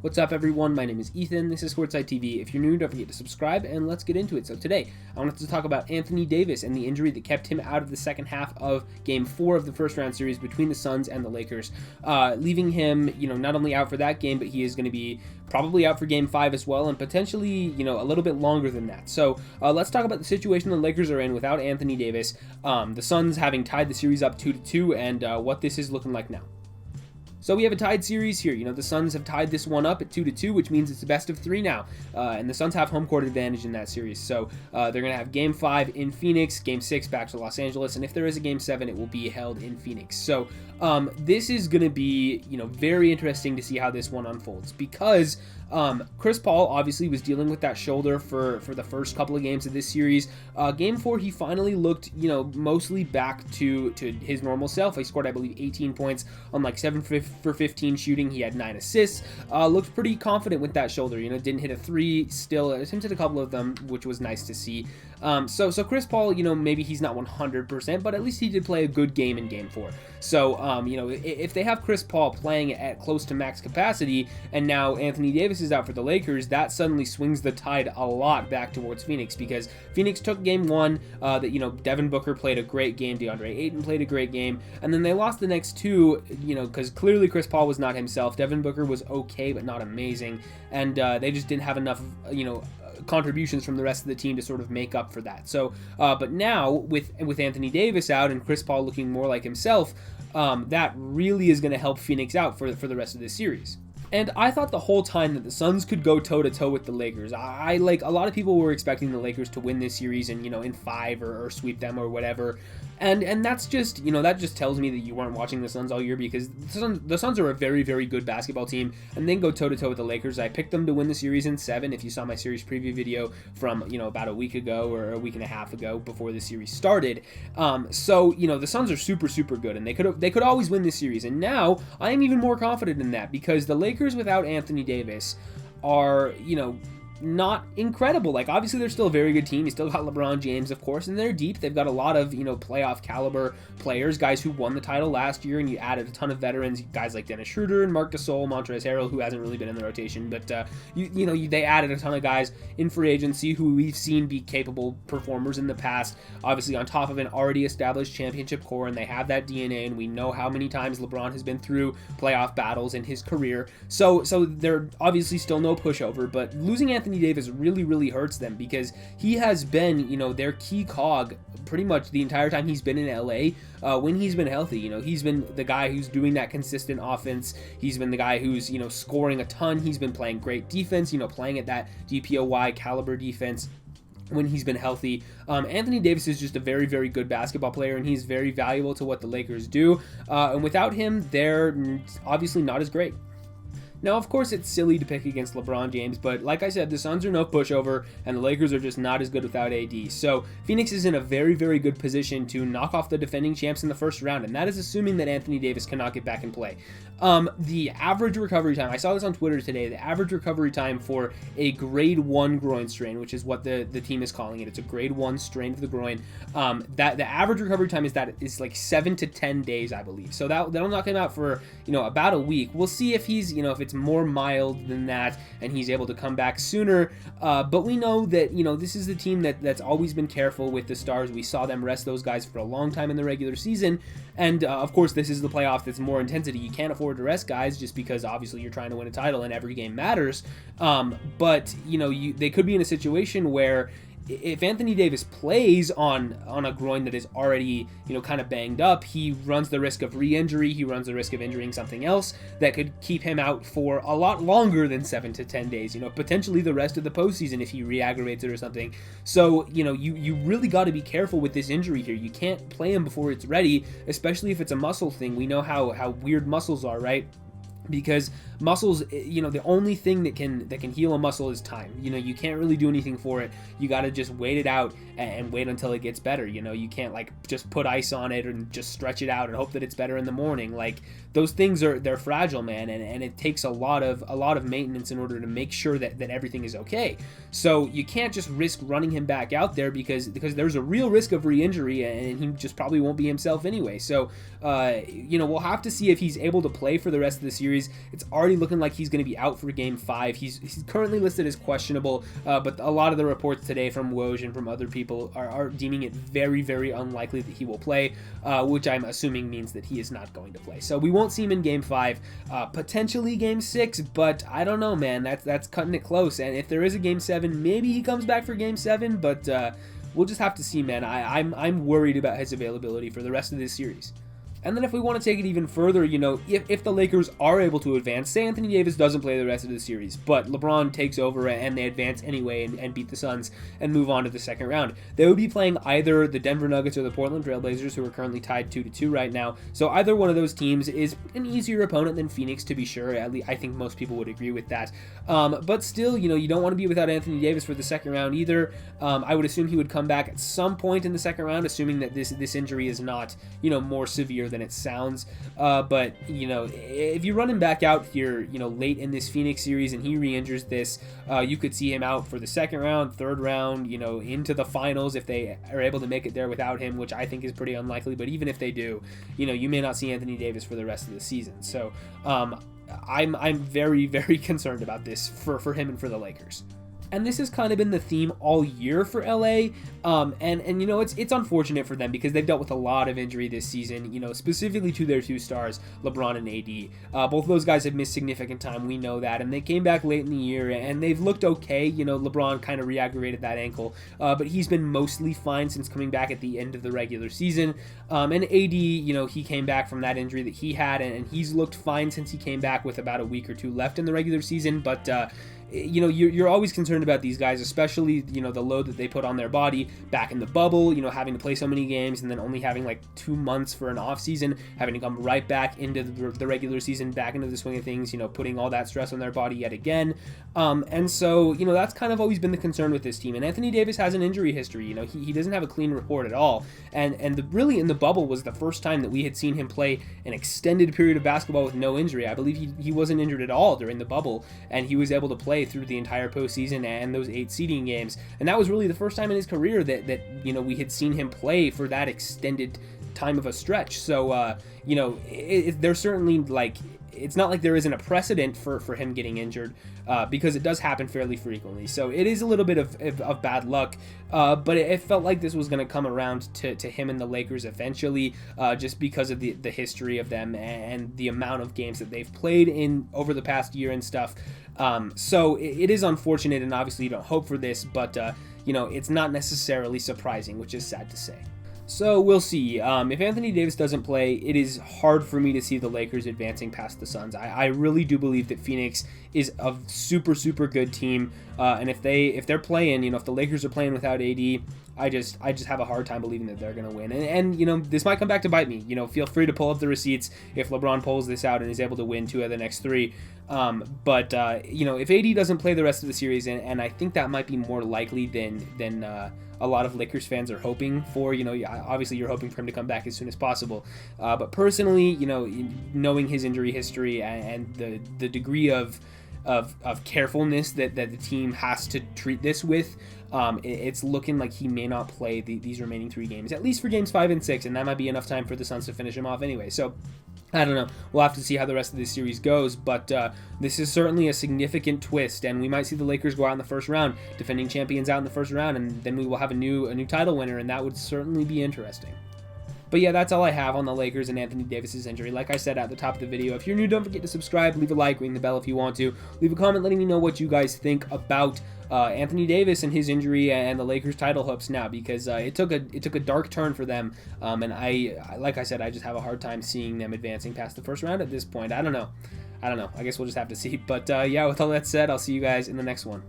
What's up, everyone? My name is Ethan. This is Courtside TV. If you're new, don't forget to subscribe, and let's get into it. So today, I wanted to talk about Anthony Davis and the injury that kept him out of the second half of Game 4 of the first round series between the Suns and the Lakers, leaving him, not only out for that game, but he is going to be probably out for Game 5 as well, and potentially, a little bit longer than that. So let's talk about the situation the Lakers are in without Anthony Davis, the Suns having tied the series up 2-2, and what this is looking like now. So we have a tied series here. The Suns have tied this one up at 2-2, which means it's a best of 3 now. And the Suns have home court advantage in that series. So they're going to have Game 5 in Phoenix, Game 6 back to Los Angeles, and if there is a Game 7, it will be held in Phoenix. So this is going to be, very interesting to see how this one unfolds, because Chris Paul obviously was dealing with that shoulder for the first couple of games of this series. Game 4, he finally looked, mostly back to his normal self. He scored, I believe, 18 points on like 7 for 15 shooting. He had 9 assists. Looked pretty confident with that shoulder. Didn't hit a 3, still attempted a couple of them, which was nice to see. So Chris Paul, maybe he's not 100%, but at least he did play a good game in Game 4. So, if they have Chris Paul playing at close to max capacity, and now Anthony Davis is out for the Lakers, that suddenly swings the tide a lot back towards Phoenix, because Phoenix took Game 1, Devin Booker played a great game, DeAndre Ayton played a great game, and then they lost the next 2, because clearly Chris Paul was not himself. Devin Booker was okay, but not amazing, and they just didn't have enough, contributions from the rest of the team to sort of make up for that. So, but now with Anthony Davis out and Chris Paul looking more like himself, that really is going to help Phoenix out for the rest of this series. And I thought the whole time that the Suns could go toe-to-toe with the Lakers. I like, a lot of people were expecting the Lakers to win this series and, in 5 or sweep them or whatever. And that's just, that just tells me that you weren't watching the Suns all year, because the Suns are a very, very good basketball team, and then go toe-to-toe with the Lakers. I picked them to win the series in 7, if you saw my series preview video from, about a week ago or a week and a half ago before the series started. So, the Suns are super, super good, and they could always win this series. And now I am even more confident in that, because the Lakers without Anthony Davis are, not incredible. Like, obviously they're still a very good team. You still got LeBron James, of course, and they're deep. They've got a lot of, playoff caliber players, guys who won the title last year, and you added a ton of veterans, guys like Dennis Schroeder and Marc Gasol, Montrezl Harrell, who hasn't really been in the rotation, but they added a ton of guys in free agency who we've seen be capable performers in the past, obviously on top of an already established championship core, and they have that DNA, and we know how many times LeBron has been through playoff battles in his career. So they're obviously still no pushover, but losing Anthony Davis really, really hurts them, because he has been, their key cog pretty much the entire time he's been in LA. When he's been healthy, he's been the guy who's doing that consistent offense. He's been the guy who's, scoring a ton. He's been playing great defense, playing at that DPOY caliber defense when he's been healthy. Anthony Davis is just a very, very good basketball player, and he's very valuable to what the Lakers do. And without him, they're obviously not as great. Now, of course, it's silly to pick against LeBron James, but like I said, the Suns are no pushover, and the Lakers are just not as good without AD. So Phoenix is in a very, very good position to knock off the defending champs in the first round, and that is assuming that Anthony Davis cannot get back and play. The average recovery time, I saw this on Twitter today, the average recovery time for a grade 1 groin strain, which is what the team is calling it. It's a grade 1 strain of the groin. That the average recovery time is like 7 to 10 days, I believe. So that'll knock him out for, about a week. We'll see if he's, if it's more mild than that and he's able to come back sooner. But we know that, this is the team that's always been careful with the stars. We saw them rest those guys for a long time in the regular season. And of course, this is the playoff that's more intensity. You can't afford to rest guys just because obviously you're trying to win a title and every game matters. But they could be in a situation where if Anthony Davis plays on a groin that is already, kind of banged up, he runs the risk of re-injury. He runs the risk of injuring something else that could keep him out for a lot longer than 7 to 10 days, potentially the rest of the postseason if he re-aggravates it or something. So, you really got to be careful with this injury here. You can't play him before it's ready, especially if it's a muscle thing. We know how weird muscles are, right? Because muscles, the only thing that can heal a muscle is time. You can't really do anything for it. You got to just wait it out and wait until it gets better. You can't like just put ice on it and just stretch it out and hope that it's better in the morning. Like, those things they're fragile, man, and it takes a lot of maintenance in order to make sure that everything is okay. So you can't just risk running him back out there because there's a real risk of re-injury, and he just probably won't be himself anyway. So we'll have to see if he's able to play for the rest of the series. It's already looking like he's going to be out for Game 5. He's currently listed as questionable, but a lot of the reports today from Woj and from other people are deeming it very, very unlikely that he will play, which I'm assuming means that he is not going to play. So we won't see him in Game 5, potentially Game 6, but I don't know, man. That's cutting it close. And if there is a Game 7, maybe he comes back for Game 7, but we'll just have to see, man. I'm worried about his availability for the rest of this series. And then if we want to take it even further, if the Lakers are able to advance, say Anthony Davis doesn't play the rest of the series, but LeBron takes over and they advance anyway and beat the Suns and move on to the second round, they would be playing either the Denver Nuggets or the Portland Trailblazers, who are currently tied 2-2 right now. So either one of those teams is an easier opponent than Phoenix, to be sure. At least I think most people would agree with that. But still, you don't want to be without Anthony Davis for the second round either. I would assume he would come back at some point in the second round, assuming that this injury is not, more severe than it sounds. But if you run him back out here, late in this Phoenix series and he re-injures this, you could see him out for the second round, third round, into the finals if they are able to make it there without him, which I think is pretty unlikely. But even if they do, you may not see Anthony Davis for the rest of the season. So I'm very, very concerned about this for him and for the Lakers. And this has kind of been the theme all year for LA. It's unfortunate for them because they've dealt with a lot of injury this season, specifically to their two stars, LeBron and AD. Both of those guys have missed significant time. We know that. And they came back late in the year and they've looked okay. LeBron kind of re-aggravated that ankle, but he's been mostly fine since coming back at the end of the regular season. And AD, he came back from that injury that he had, and he's looked fine since he came back with about a week or two left in the regular season. But you're always concerned about these guys, especially, the load that they put on their body back in the bubble, having to play so many games and then only having like 2 months for an off season, having to come right back into the regular season, back into the swing of things, putting all that stress on their body yet again. And so, that's kind of always been the concern with this team. And Anthony Davis has an injury history. He doesn't have a clean report at all. And really in the bubble was the first time that we had seen him play an extended period of basketball with no injury. I believe he wasn't injured at all during the bubble, and he was able to play through the entire postseason and those 8 seeding games. And that was really the first time in his career that we had seen him play for that extended time of a stretch. So there's certainly it's not like there isn't a precedent for him getting injured, because it does happen fairly frequently. So it is a little bit of bad luck, but it felt like this was going to come around to him and the Lakers eventually, just because of the history of them and the amount of games that they've played in over the past year and stuff. So it is unfortunate, and obviously you don't hope for this, but it's not necessarily surprising, which is sad to say. So we'll see. If Anthony Davis doesn't play, it is hard for me to see the Lakers advancing past the Suns. I really do believe that Phoenix is a super, super good team, and if they're playing, if the Lakers are playing without AD, I just have a hard time believing that they're going to win. And this might come back to bite me. Feel free to pull up the receipts if LeBron pulls this out and is able to win 2 of the next 3. But if AD doesn't play the rest of the series, and I think that might be more likely than a lot of Lakers fans are hoping for. Obviously you're hoping for him to come back as soon as possible. But personally, knowing his injury history and the degree of carefulness that the team has to treat this with, it's looking like he may not play these remaining 3 games, at least for games 5 and 6, and that might be enough time for the Suns to finish him off anyway. So I don't know. We'll have to see how the rest of this series goes, but this is certainly a significant twist, and we might see the Lakers go out in the first round, defending champions out in the first round, and then we will have a new title winner, and that would certainly be interesting. But yeah, that's all I have on the Lakers and Anthony Davis's injury. Like I said at the top of the video, if you're new, don't forget to subscribe, leave a like, ring the bell if you want to. Leave a comment letting me know what you guys think about Anthony Davis and his injury and the Lakers title hopes now, because it took a dark turn for them, and like I said, I just have a hard time seeing them advancing past the first round at this point. I don't know. I guess we'll just have to see. But yeah, with all that said, I'll see you guys in the next one.